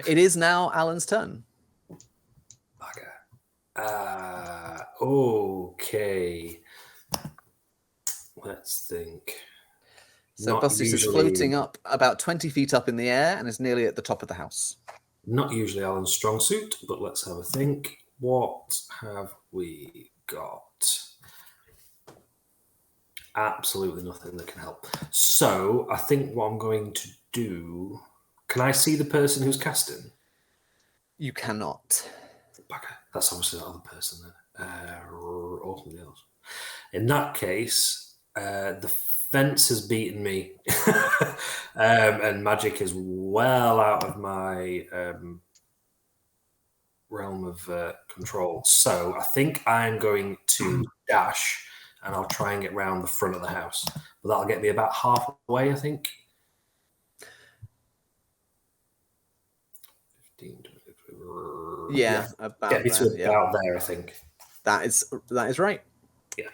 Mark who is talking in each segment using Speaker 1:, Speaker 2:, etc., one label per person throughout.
Speaker 1: It is now Alan's turn.
Speaker 2: Bugger. Okay. Let's think.
Speaker 1: So Bustious is floating up about 20 feet up in the air and is nearly at the top of the house.
Speaker 2: Not usually Alan's strong suit, but let's have a think. What have we got? Absolutely nothing that can help. So I think what I'm going to do... Can I see the person who's casting?
Speaker 1: You cannot.
Speaker 2: Bugger. That's obviously the other person then. Or something else. In that case, the fence has beaten me. And magic is well out of my realm of control. So I think I'm going to dash and I'll try and get round the front of the house. But that'll get me about halfway, I think. 15, 20,
Speaker 1: yeah, about
Speaker 2: get me to
Speaker 1: there,
Speaker 2: about there, I think.
Speaker 1: That is right.
Speaker 2: Yeah,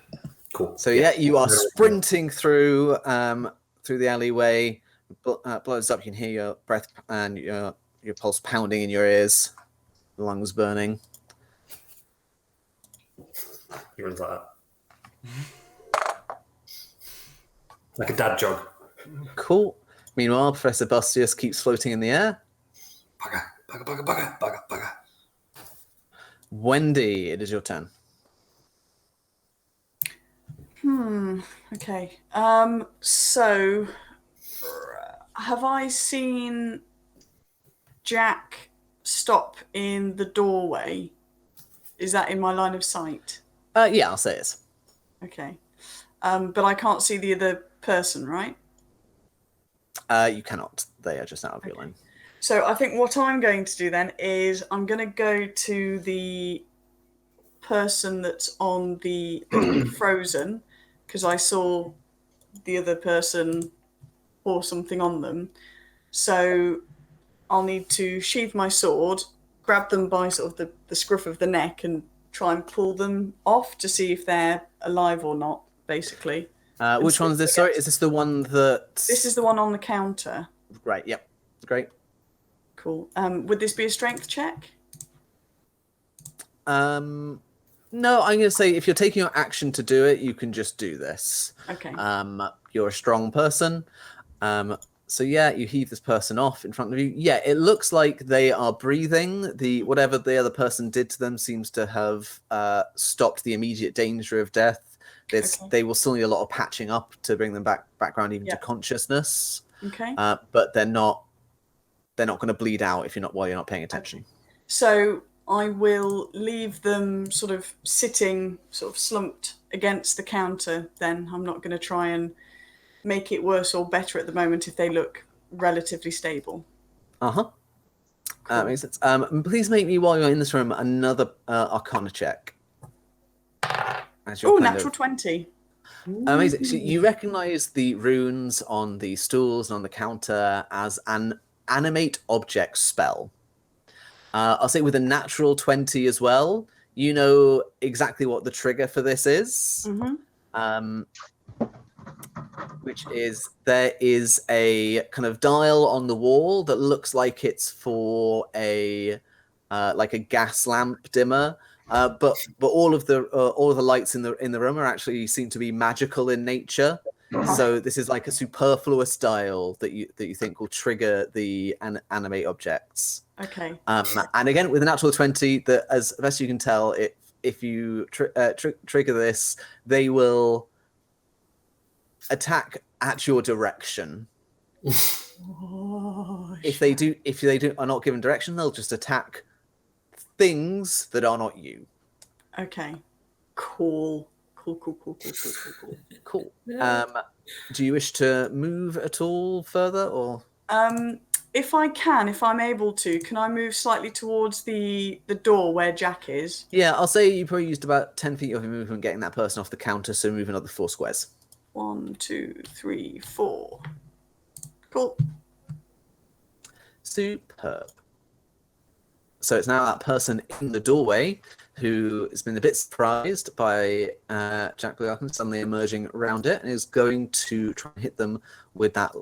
Speaker 2: cool.
Speaker 1: So you are sprinting through the alleyway. Blows up. You can hear your breath and your pulse pounding in your ears. The lungs burning.
Speaker 2: He runs like that. Like a dad jog.
Speaker 1: Cool. Meanwhile, Professor Bustious keeps floating in the air.
Speaker 2: Bugger.
Speaker 1: Wendy, it is your turn.
Speaker 3: Okay. So, have I seen Jack stop in the doorway? Is that in my line of sight?
Speaker 1: Yeah, I'll say it.
Speaker 3: Okay. But I can't see the other person, right?
Speaker 1: You cannot. They are just out of your line.
Speaker 3: So I think what I'm going to do then is I'm going to go to the person that's on the frozen, because I saw the other person pour something on them. So I'll need to sheath my sword, grab them by sort of the scruff of the neck and try and pull them off to see if they're alive or not, basically.
Speaker 1: Which one is this? Sorry, is this the one that...
Speaker 3: This is the one on the counter.
Speaker 1: Right, yep. Great.
Speaker 3: Cool. Would this be a strength check?
Speaker 1: No, I'm going to say if you're taking your action to do it, you can just do this.
Speaker 3: Okay.
Speaker 1: You're a strong person. So yeah, you heave this person off in front of you. Yeah, it looks like they are breathing. Whatever the other person did to them seems to have stopped the immediate danger of death. They will still need a lot of patching up to bring them back around even to consciousness.
Speaker 3: Okay.
Speaker 1: But they're not going to bleed out while you're not paying attention.
Speaker 3: Okay. So I will leave them sort of sitting, sort of slumped against the counter then. I'm not going to try and make it worse or better at the moment if they look relatively stable.
Speaker 1: Cool. Makes sense. Please make me, while you're in this room, another Arcana check.
Speaker 3: Oh, natural 20.
Speaker 1: Amazing. So you recognize the runes on the stools and on the counter as an animate object spell. I'll say with a natural 20 as well, you know exactly what the trigger for this is. Mm-hmm. Which is, there is a kind of dial on the wall that looks like it's for a gas lamp dimmer. But all of the lights in the room actually seem to be magical in nature. So this is like a superfluous dial that you think will trigger the animate objects.
Speaker 3: Okay.
Speaker 1: And again, with a natural 20, that as best you can tell, if you trigger this, they will attack at your direction. If they are not given direction, they'll just attack things that are not you.
Speaker 3: Okay. Cool.
Speaker 1: Do you wish to move at all further, or?
Speaker 3: If I'm able to, can I move slightly towards the door where Jack is?
Speaker 1: Yeah, I'll say you probably used about 10 feet of your movement getting that person off the counter, so move another 4 squares.
Speaker 3: 1, 2, 3, 4. Cool.
Speaker 1: Superb. So it's now that person in the doorway who has been a bit surprised by Jack Wilkinson suddenly emerging around it and is going to try and hit them with that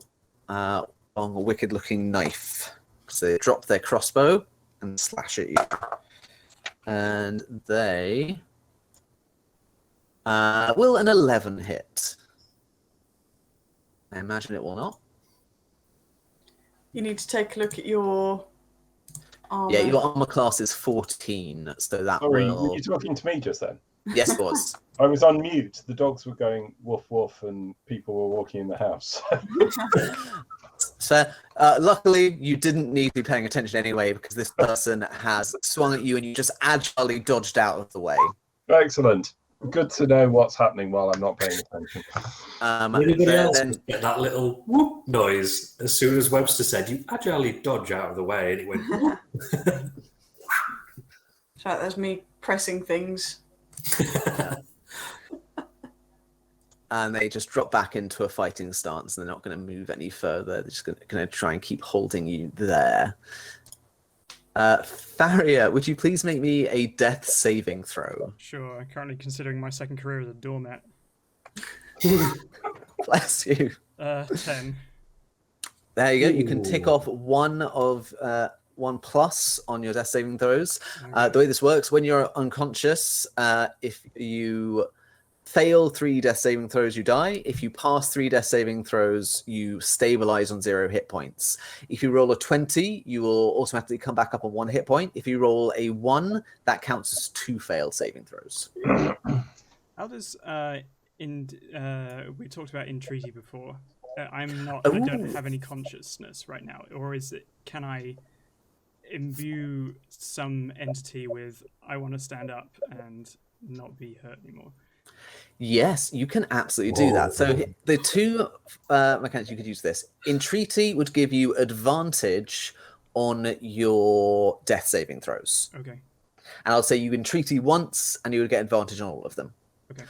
Speaker 1: long, wicked-looking knife. So they drop their crossbow and slash at you. And they will an 11 hit. I imagine it will not.
Speaker 3: You need to take a look at your armor.
Speaker 1: Yeah, your armor class is 14, so that
Speaker 4: Sorry,
Speaker 1: will...
Speaker 4: were you talking to me just then?
Speaker 1: Yes, it was.
Speaker 4: I was on mute. The dogs were going woof woof, and people were walking in the house.
Speaker 1: So, luckily, you didn't need to be paying attention anyway, because this person has swung at you, and you just agilely dodged out of the way.
Speaker 4: Excellent. Good to know what's happening while I'm not paying attention.
Speaker 2: Anybody else get that little whoop noise as soon as Webster said, "You agilely dodge out of the way," and it went. Whoop.
Speaker 3: So there's me pressing things.
Speaker 1: And they just drop back into a fighting stance, and they're not going to move any further. They're just going to try and keep holding you there. Faria, would you please make me a death saving throw?
Speaker 5: Sure, I'm currently considering my second career as a doormat.
Speaker 1: Bless you.
Speaker 5: 10.
Speaker 1: There you go. You can tick off one plus on your death saving throws.
Speaker 5: Okay.
Speaker 1: The way this works, when you're unconscious, if you fail 3 death saving throws, you die. If you pass 3 death saving throws, you stabilize on 0 hit points. If you roll a 20, you will automatically come back up on 1 hit point. If you roll a 1, that counts as 2 failed saving throws.
Speaker 5: How does we talked about Entreaty before. I don't have any consciousness right now, or is it? Can I imbue some entity with I want to stand up and not be hurt anymore?
Speaker 1: Yes, you can absolutely do that. So the 2 mechanics you could use this. Entreaty would give you advantage on your death saving throws.
Speaker 5: Okay.
Speaker 1: And I'll say you entreaty once, and you would get advantage on all of them.
Speaker 5: Okay.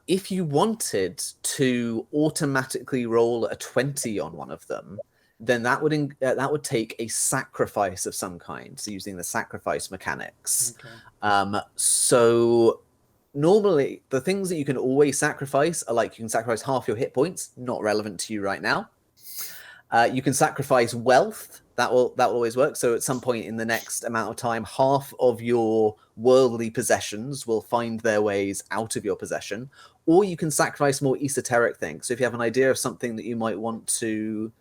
Speaker 1: If you wanted to automatically roll a 20 on one of them, then that would take a sacrifice of some kind. So using the sacrifice mechanics.
Speaker 5: Okay.
Speaker 1: So normally the things that you can always sacrifice are like you can sacrifice half your hit points, not relevant to you right now. You can sacrifice wealth. That will always work. So at some point in the next amount of time, half of your worldly possessions will find their ways out of your possession. Or you can sacrifice more esoteric things. So if you have an idea of something that you might want to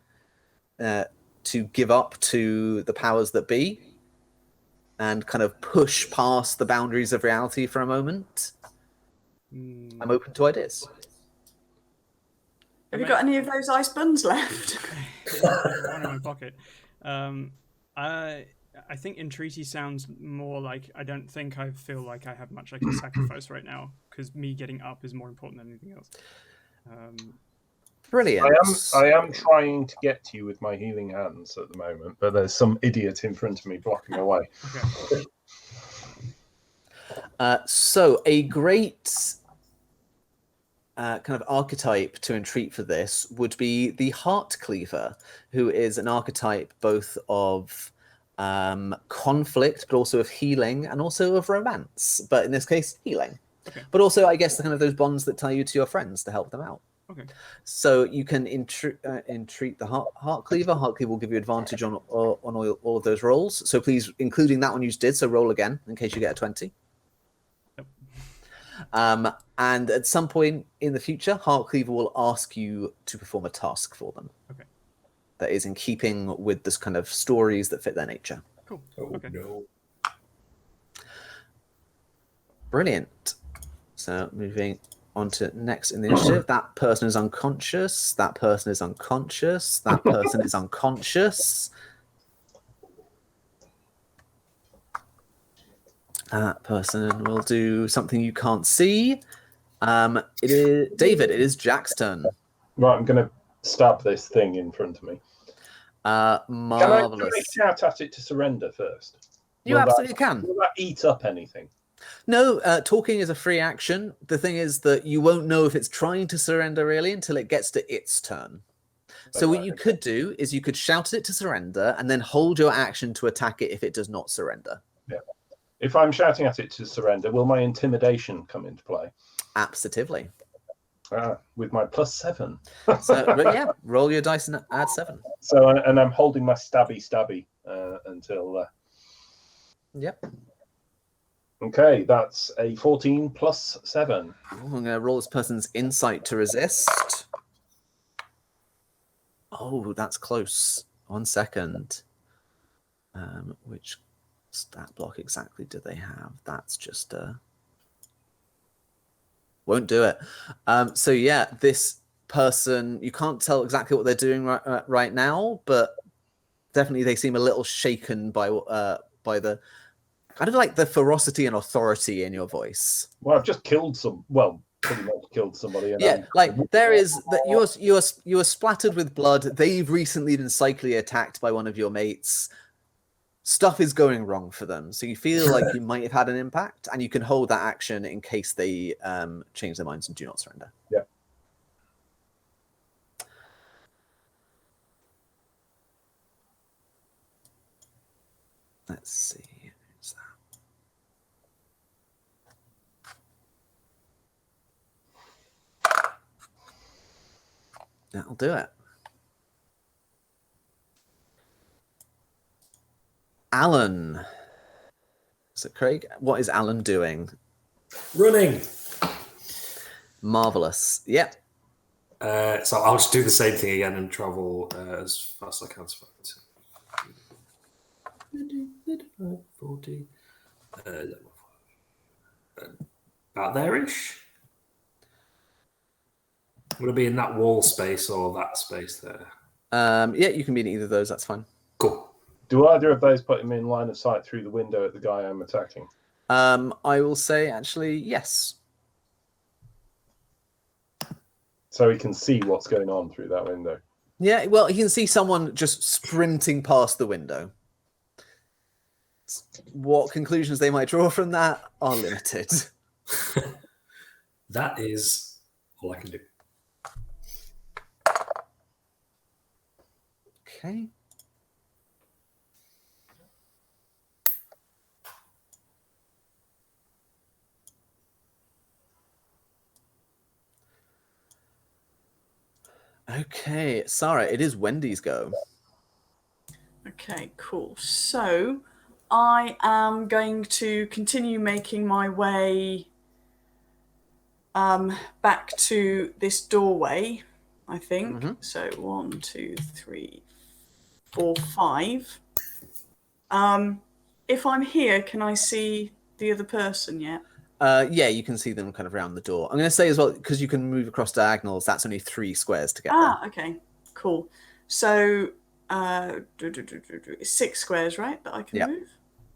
Speaker 1: give up to the powers that be and kind of push past the boundaries of reality for a moment, I'm open to ideas.
Speaker 3: Have you got any of those ice buns left?
Speaker 5: One in my pocket. I think Entreaty sounds more like I don't think I feel like I have much I can sacrifice right now, because me getting up is more important than anything else.
Speaker 1: Brilliant.
Speaker 4: I am trying to get to you with my healing hands at the moment, but there's some idiot in front of me blocking my way.
Speaker 5: Okay.
Speaker 1: So a great kind of archetype to entreat for this would be the Heart Cleaver, who is an archetype both of conflict, but also of healing, and also of romance. But in this case, healing.
Speaker 5: Okay.
Speaker 1: But also, I guess, the kind of those bonds that tie you to your friends to help them out.
Speaker 5: Okay.
Speaker 1: So you can entreat the Heart Cleaver. Heart Cleaver will give you advantage on all of those rolls. So please, including that one you just did, so roll again in case you get a 20.
Speaker 5: Yep.
Speaker 1: And at some point in the future, Heart Cleaver will ask you to perform a task for them.
Speaker 5: Okay.
Speaker 1: That is in keeping with this kind of stories that fit their nature.
Speaker 5: Cool.
Speaker 2: Oh,
Speaker 5: Okay.
Speaker 2: no.
Speaker 1: Brilliant. So moving on to next in the initiative. That person is unconscious. That person is unconscious. That person is unconscious. That person will do something you can't see. It is David. It is Jack's turn.
Speaker 4: Right, I'm going to stab this thing in front of me.
Speaker 1: Marvelous.
Speaker 4: Can I shout at it to surrender first?
Speaker 1: You absolutely can.
Speaker 4: Will that eat up anything?
Speaker 1: No, talking is a free action. The thing is that you won't know if it's trying to surrender really until it gets to its turn. So what you could do is you could shout at it to surrender and then hold your action to attack it if it does not surrender.
Speaker 4: Yeah. If I'm shouting at it to surrender, will my intimidation come into play?
Speaker 1: Absolutely.
Speaker 4: With my +7.
Speaker 1: So, but yeah, roll your dice and add 7.
Speaker 4: So, and I'm holding my stabby until.
Speaker 1: Yep.
Speaker 4: Okay, that's a 14 plus 7.
Speaker 1: Ooh, I'm going to roll this person's insight to resist. Oh, that's close. 1 second. Which stat block exactly do they have? That's just won't do it. So yeah, this person, you can't tell exactly what they're doing right now, but definitely they seem a little shaken by the kind of like the ferocity and authority in your voice.
Speaker 4: Well, I've just killed pretty much killed somebody. And
Speaker 1: Yeah, like there is that you are splattered with blood. They've recently been psychically attacked by one of your mates. Stuff is going wrong for them, so you feel like you might have had an impact, and you can hold that action in case they change their minds and do not surrender.
Speaker 4: Yeah.
Speaker 1: Let's see. Who's that? That'll do it. Alan. So, Craig, what is Alan doing?
Speaker 2: Running.
Speaker 1: Marvelous. Yep.
Speaker 2: So I'll just do the same thing again and travel as fast as I can. 40. About there-ish. Would it be in that wall space or that space there?
Speaker 1: Yeah, you can be in either of those. That's fine.
Speaker 2: Cool.
Speaker 4: Do either of those put him in line of sight through the window at the guy I'm attacking?
Speaker 1: I will say, actually, yes.
Speaker 4: So he can see what's going on through that window.
Speaker 1: Yeah, well, you can see someone just sprinting past the window. What conclusions they might draw from that are limited.
Speaker 2: That is all I can do.
Speaker 1: Okay. Okay, Sarah, it is Wendy's go.
Speaker 3: Okay, cool. So I am going to continue making my way back to this doorway, I think.
Speaker 1: Mm-hmm.
Speaker 3: So 1, 2, 3, 4, 5. If I'm here, can I see the other person yet?
Speaker 1: Yeah, you can see them kind of around the door. I'm going to say as well, because you can move across diagonals, that's only 3 squares to get there.
Speaker 3: Okay, cool. So it's 6 squares, right, that I can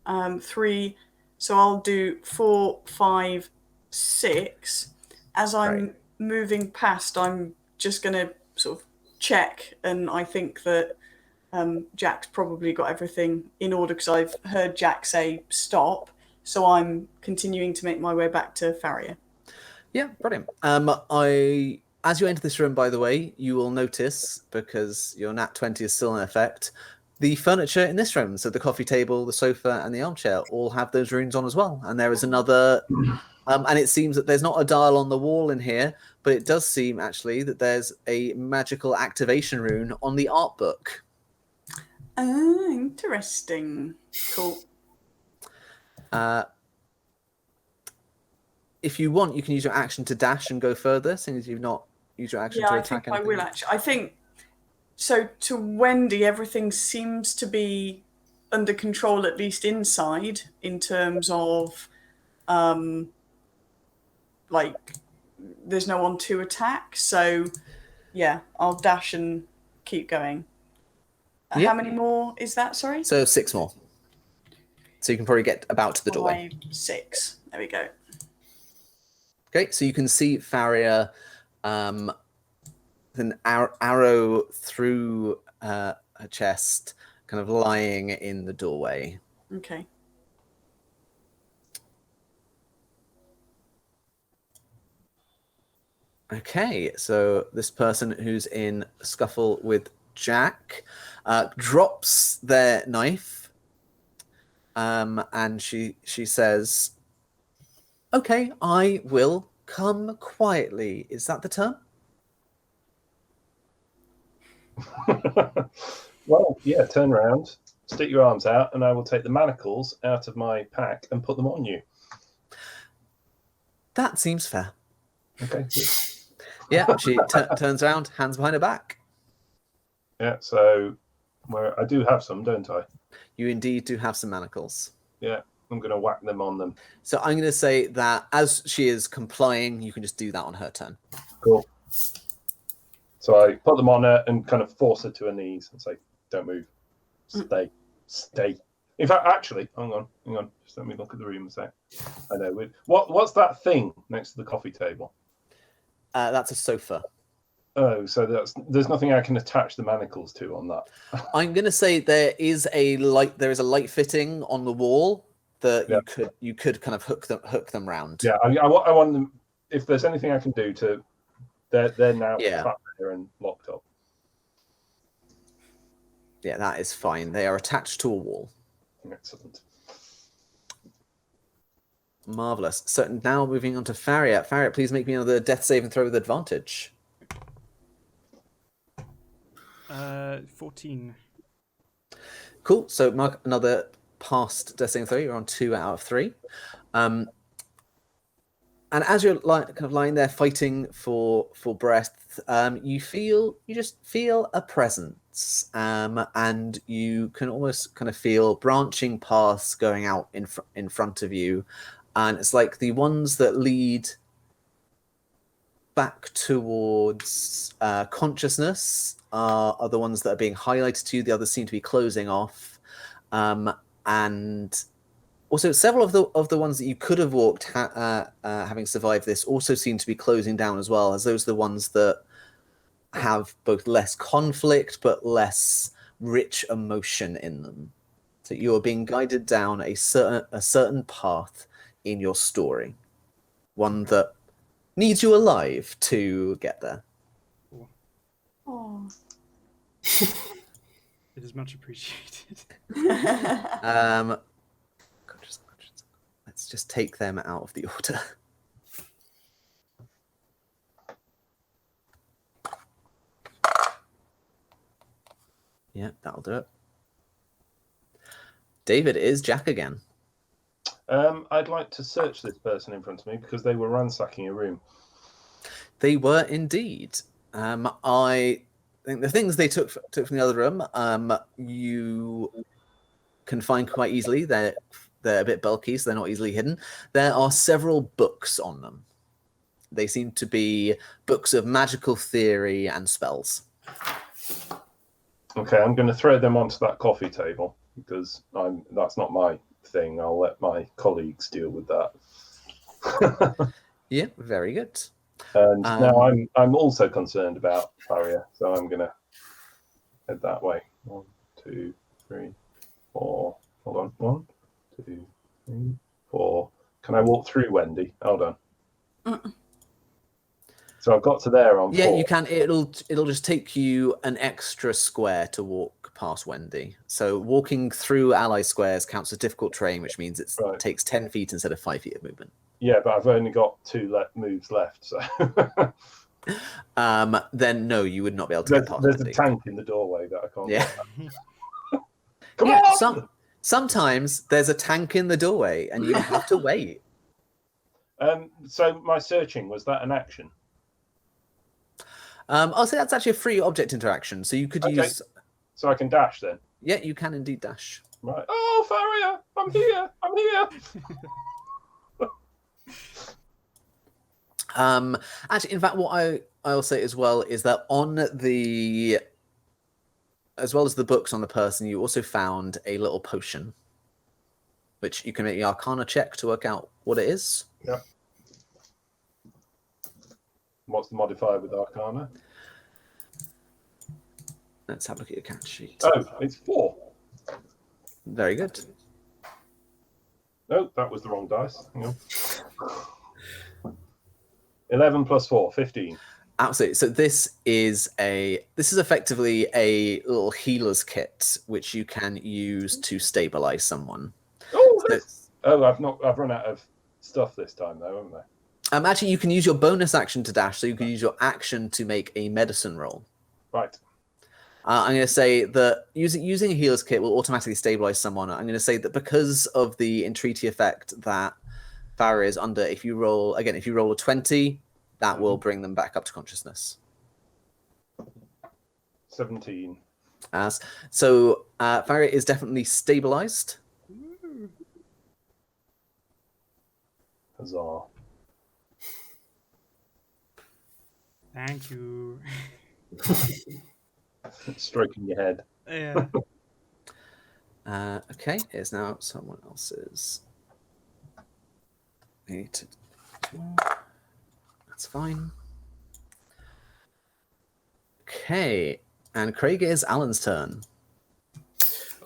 Speaker 3: move? 3. So I'll do 4, 5, 6. As I'm moving past, I'm just going to sort of check, and I think that Jack's probably got everything in order because I've heard Jack say stop. So I'm continuing to make my way back to Farrier.
Speaker 1: Yeah, brilliant. As you enter this room, by the way, you will notice, because your nat 20 is still in effect, the furniture in this room, so the coffee table, the sofa, and the armchair, all have those runes on as well. And there is another, and it seems that there's not a dial on the wall in here, but it does seem, actually, that there's a magical activation rune on the art book.
Speaker 3: Oh, interesting. Cool.
Speaker 1: If you want, you can use your action to dash and go further, since as you've not used your action to attack anything.
Speaker 3: I will actually. I think so. To Wendy, everything seems to be under control, at least inside, in terms of like there's no one to attack. So yeah, I'll dash and keep going.
Speaker 1: Yep.
Speaker 3: How many more is that? Sorry.
Speaker 1: So 6 more. So you can probably get about to the doorway.
Speaker 3: 5, 6. There we go.
Speaker 1: Okay, so you can see Farrier with an arrow through her chest, kind of lying in the doorway.
Speaker 3: Okay.
Speaker 1: Okay, so this person who's in a scuffle with Jack drops their knife, and she says, "Okay, I will come quietly. Is that the term?
Speaker 4: Well, yeah, turn around, stick your arms out, and I will take the manacles out of my pack and put them on you.
Speaker 1: That seems fair.
Speaker 4: Okay.
Speaker 1: Yeah, she turns around, hands behind her back.
Speaker 4: Yeah, so where I do have some, don't I?
Speaker 1: You indeed do have some manacles.
Speaker 4: Yeah, I'm going to whack them on them.
Speaker 1: So I'm going to say that as she is complying, you can just do that on her turn.
Speaker 4: Cool. So I put them on her and kind of force her to her knees and say, don't move. Stay. In fact, actually, hang on. Just let me look at the room a sec. I know. What's that thing next to the coffee table?
Speaker 1: That's a sofa.
Speaker 4: Oh, so there's nothing I can attach the manacles to on that.
Speaker 1: I'm going to say there is a light fitting on the wall that you could kind of hook them round.
Speaker 4: Yeah, I want them. If there's anything I can do to, they're now trapped there and locked up.
Speaker 1: Yeah, that is fine. They are attached to a wall.
Speaker 4: Excellent.
Speaker 1: Marvelous. So now moving on to Farriat. Farriat, please make me another death saving throw with advantage.
Speaker 5: 14.
Speaker 1: Cool. So mark another past death saving throw. You're on 2 out of 3. And as you're kind of lying there fighting for breath, you just feel a presence, and you can almost kind of feel branching paths going out in front of you, and it's like the ones that lead back towards consciousness are the ones that are being highlighted to you. The others seem to be closing off, and also several of the ones that you could have walked having survived this also seem to be closing down as well, as those are the ones that have both less conflict but less rich emotion in them. So you are being guided down a certain path in your story, one that needs you alive to get there.
Speaker 3: Oh.
Speaker 5: It is much appreciated.
Speaker 1: Let's just take them out of the order. Yeah, that'll do it. David, it is Jack again.
Speaker 4: I'd like to search this person in front of me because they were ransacking a room.
Speaker 1: They were indeed. I think the things they took from the other room, you can find quite easily. They're a bit bulky, so they're not easily hidden. There are several books on them. They seem to be books of magical theory and spells.
Speaker 4: Okay, I'm going to throw them onto that coffee table because that's not my thing. I'll let my colleagues deal with that.
Speaker 1: Yeah, very good.
Speaker 4: And now I'm also concerned about Farriat, so I'm going to head that way. 1, 2, 3, 4. Hold on. 1, 2, 3, 4. Can I walk through Wendy? Hold on. So I've got to there on 4.
Speaker 1: Yeah, you can. It'll just take you an extra square to walk past Wendy. So walking through ally squares counts as difficult terrain, which means it takes 10 feet instead of 5 feet of movement.
Speaker 4: Yeah, but I've only got 2 moves left, so.
Speaker 1: Then no, you would not be able to get past
Speaker 4: There's
Speaker 1: Wendy.
Speaker 4: A tank in the doorway that I can't get past. Come on!
Speaker 1: Sometimes there's a tank in the doorway and you have to wait.
Speaker 4: So my searching, was that an action?
Speaker 1: I'll say that's actually a free object interaction, so you could use.
Speaker 4: So I can dash then.
Speaker 1: Yeah, you can indeed dash.
Speaker 4: Right. Oh, Farriat, I'm here.
Speaker 1: Actually, in fact, what I'll say as well is that as well as the books on the person, you also found a little potion, which you can make the Arcana check to work out what it is.
Speaker 4: Yeah. What's the modifier with Arcana?
Speaker 1: Let's have a look at your cat sheet.
Speaker 4: Oh, it's 4.
Speaker 1: Very good.
Speaker 4: No, that was the wrong dice. Hang on. 11 plus 4, 15.
Speaker 1: Absolutely. So this is effectively a little healer's kit which you can use to stabilize someone.
Speaker 4: Oh, I've run out of stuff this time though, haven't
Speaker 1: Actually, you can use your bonus action to dash, so you can use your action to make a medicine roll.
Speaker 4: Right.
Speaker 1: I'm going to say that using a healer's kit will automatically stabilize someone. I'm going to say that because of the entreaty effect that Farah is under, if you roll a 20, that will bring them back up to consciousness.
Speaker 4: 17.
Speaker 1: So Farah is definitely stabilized.
Speaker 4: Huzzah.
Speaker 5: Thank you.
Speaker 4: Stroking your head.
Speaker 5: Yeah.
Speaker 1: Okay, it's now someone else's. That's fine. Okay, and Craig, it is Alan's turn.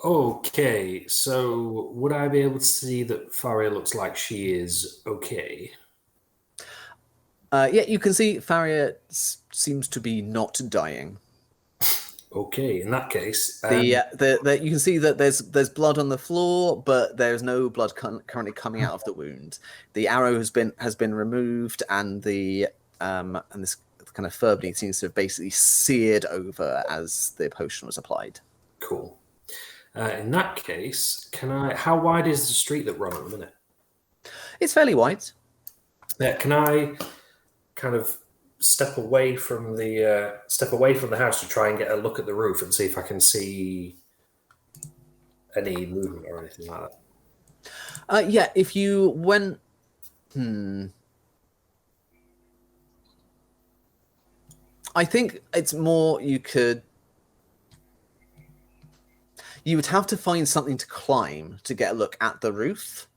Speaker 2: Okay, so would I be able to see that Faria looks like she is okay?
Speaker 1: Yeah, you can see Faria seems to be not dying.
Speaker 2: Okay, in that case,
Speaker 1: You can see that there's blood on the floor, but there's no blood currently coming out of the wound. The arrow has been removed, and this kind of fur bleed seems to have basically seared over as the potion was applied.
Speaker 2: Cool. In that case, how wide is the street that we're on at the minute?
Speaker 1: It's fairly wide.
Speaker 2: Can I kind of step away from the house to try and get a look at the roof and see if I can see any movement or anything like that?
Speaker 1: Yeah, if you went... I think it's more you would have to find something to climb to get a look at the roof.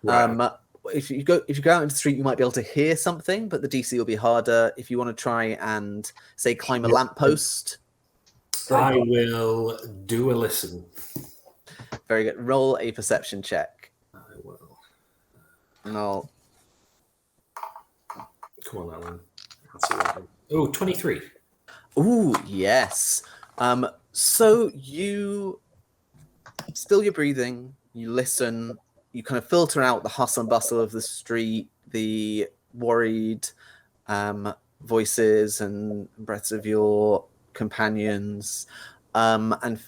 Speaker 2: Right.
Speaker 1: If you go out into the street, you might be able to hear something, but the DC will be harder. If you want to try and say climb a lamppost,
Speaker 2: I will do a listen.
Speaker 1: very good. Roll a perception check.
Speaker 2: I will.
Speaker 1: No.
Speaker 2: Come on, Alan. Let's see what happens. Oh, 23.
Speaker 1: Ooh, yes. So you still your breathing, you listen, you kind of filter out the hustle and bustle of the street, the worried voices and breaths of your companions, and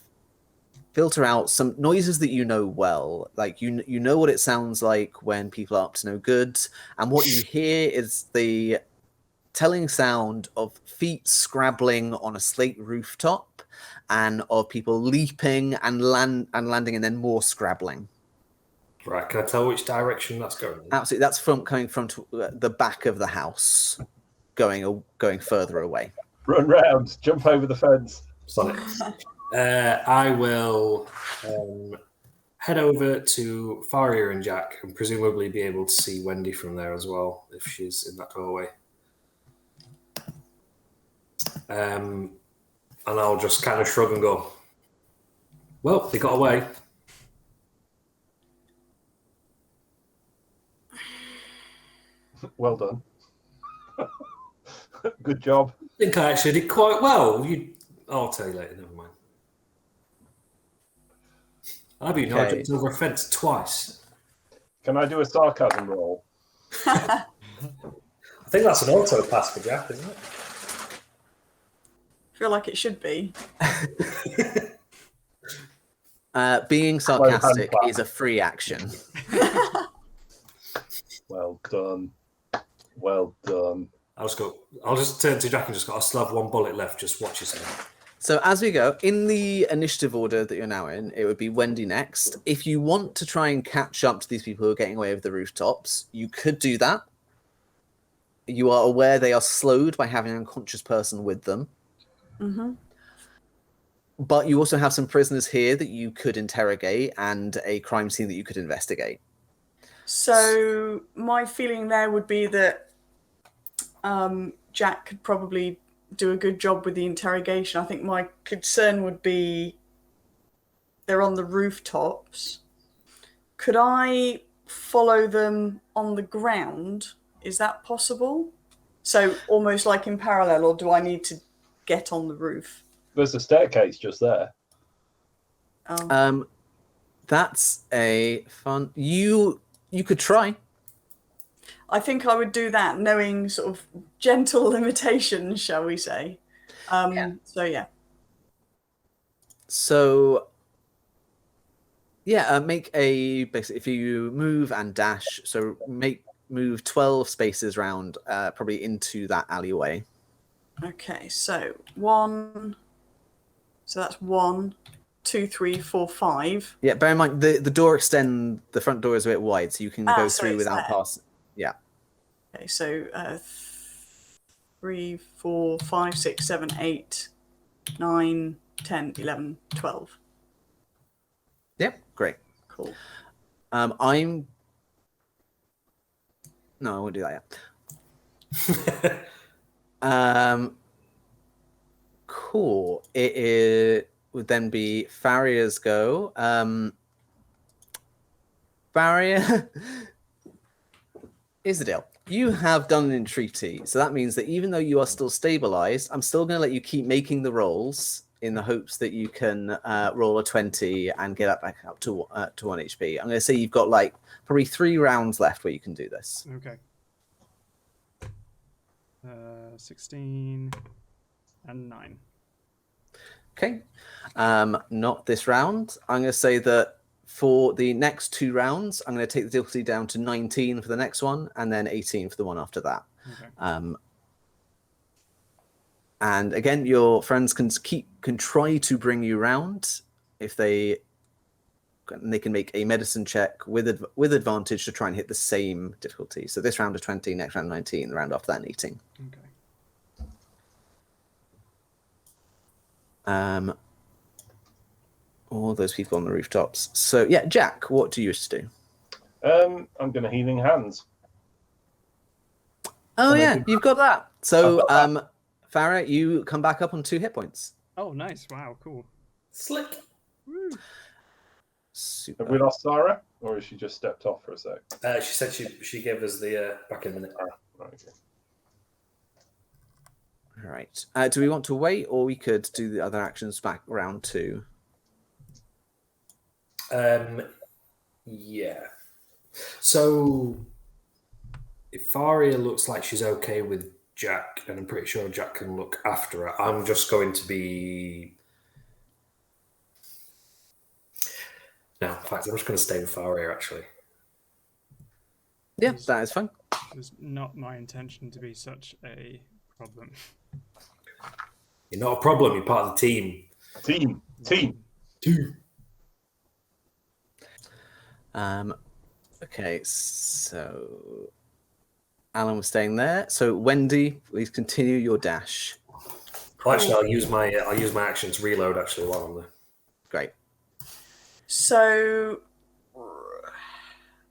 Speaker 1: filter out some noises that you know well. Like you know what it sounds like when people are up to no good, and what you hear is the telling sound of feet scrabbling on a slate rooftop, and of people leaping and landing, and then more scrabbling.
Speaker 2: Right, can I tell which direction that's going in?
Speaker 1: Absolutely, that's coming from the back of the house, going further away.
Speaker 4: Run round, jump over the fence.
Speaker 2: Sonic. I will head over to Faria and Jack and presumably be able to see Wendy from there as well if she's in that doorway. And I'll just kind of shrug and go, well, they got away.
Speaker 4: Well done. Good job.
Speaker 2: I think I actually did quite well. I'll tell you later, never mind. I jumped over a fence twice.
Speaker 4: Can I do a sarcasm roll?
Speaker 2: I think that's an auto pass for Jack, isn't it?
Speaker 3: I feel like it should be.
Speaker 1: Being sarcastic is a free action.
Speaker 4: Well done. Well done.
Speaker 2: I'll just turn to Jack and just go, I still have one bullet left, just watch yourself.
Speaker 1: So as we go, in the initiative order that you're now in, it would be Wendy next. If you want to try and catch up to these people who are getting away over the rooftops, you could do that. You are aware they are slowed by having an unconscious person with them.
Speaker 3: Mm-hmm.
Speaker 1: But you also have some prisoners here that you could interrogate and a crime scene that you could investigate.
Speaker 3: So my feeling there would be that Jack could probably do a good job with the interrogation. I think my concern would be they're on the rooftops. Could I follow them on the ground? Is that possible? So almost like in parallel, or do I need to get on the roof?
Speaker 4: There's a staircase just there.
Speaker 1: That's a fun... You could try.
Speaker 3: I think I would do that, knowing sort of gentle limitations, shall we say. So, yeah.
Speaker 1: So, yeah, make a basically if you move and dash. So move 12 spaces round, probably into that alleyway.
Speaker 3: Okay, so 1. So that's 1, 2, 3, 4, 5.
Speaker 1: Yeah, bear in mind the the front door is a bit wide, so you can go
Speaker 3: so
Speaker 1: through
Speaker 3: it's
Speaker 1: without
Speaker 3: there.
Speaker 1: passing. Yeah.
Speaker 3: Okay, so 3, 4, 5, 6, 7, 8, 9, 10, 11, 12.
Speaker 1: Yep, great.
Speaker 3: Cool.
Speaker 1: No, I won't do that yet. Cool. It would then be Farria's go. Farria, here's the deal. You have done an entreaty, so that means that even though you are still stabilized, I'm still going to let you keep making the rolls in the hopes that you can roll a 20 and get up back up to 1 HP. I'm going to say you've got like probably 3 rounds left where you can do this.
Speaker 5: Okay. 16 and 9.
Speaker 1: Okay. Not this round. I'm going to say that for the next 2 rounds, I'm going to take the difficulty down to 19 for the next one, and then 18 for the one after that.
Speaker 5: Okay.
Speaker 1: And again, your friends can try to bring you round if they can make a medicine check with advantage to try and hit the same difficulty. So this round is 20, next round 19, the round after that 18.
Speaker 5: Okay.
Speaker 1: All those people on the rooftops. So yeah, Jack, what do you wish to do?
Speaker 4: I'm going to healing hands.
Speaker 1: Oh yeah, you've got that. So Farah, you come back up on 2 hit points.
Speaker 5: Oh, nice. Wow, cool.
Speaker 2: Slick.
Speaker 5: Woo.
Speaker 1: Super.
Speaker 4: Have we lost Sarah, or has she just stepped off for a sec?
Speaker 2: She said she gave us the back in a minute.
Speaker 4: Right, okay.
Speaker 1: All right. Do we want to wait, or we could do the other actions back round 2?
Speaker 2: Yeah. So if Faria looks like she's okay with Jack, and I'm pretty sure Jack can look after her, I'm just going to be... No, in fact, I'm just going to stay with Faria, actually.
Speaker 1: Yeah, that is fine.
Speaker 5: It was not my intention to be such a problem.
Speaker 2: You're not a problem, you're part of the team.
Speaker 4: Team.
Speaker 1: Okay, so Alan was staying there. So Wendy, please continue your dash.
Speaker 2: Well, actually, I'll use my action to reload actually while I'm there.
Speaker 1: Great.
Speaker 3: So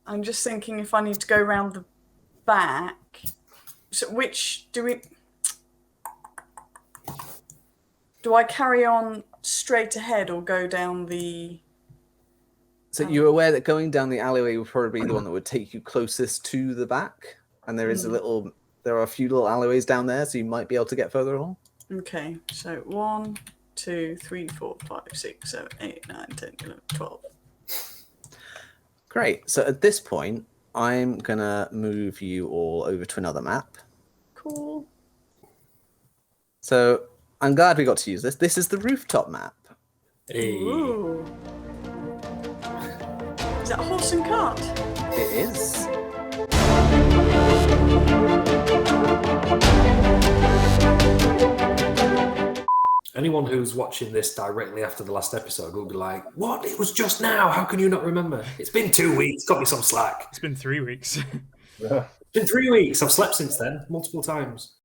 Speaker 3: I'm just thinking if I need to go around the back. So which do I carry on straight ahead or go down the...
Speaker 1: So you're aware that going down the alleyway would probably be the one that would take you closest to the back, and there is there are a few little alleyways down there, so you might be able to get further along.
Speaker 3: Okay, so 1, 2, 3, 4, 5, 6, 7, 8, 9, 10, 11, 12.
Speaker 1: Great. So at this point, I'm gonna move you all over to another map.
Speaker 3: Cool.
Speaker 1: So I'm glad we got to use this. This is the rooftop map.
Speaker 2: Hey.
Speaker 3: Ooh. Is that a horse and cart?
Speaker 1: It is.
Speaker 2: Anyone who's watching this directly after the last episode will be like, what? It was just now. How can you not remember? It's been 2 weeks. Got me some slack.
Speaker 5: It's been 3 weeks.
Speaker 4: Yeah.
Speaker 2: It's been 3 weeks. I've slept since then, multiple times.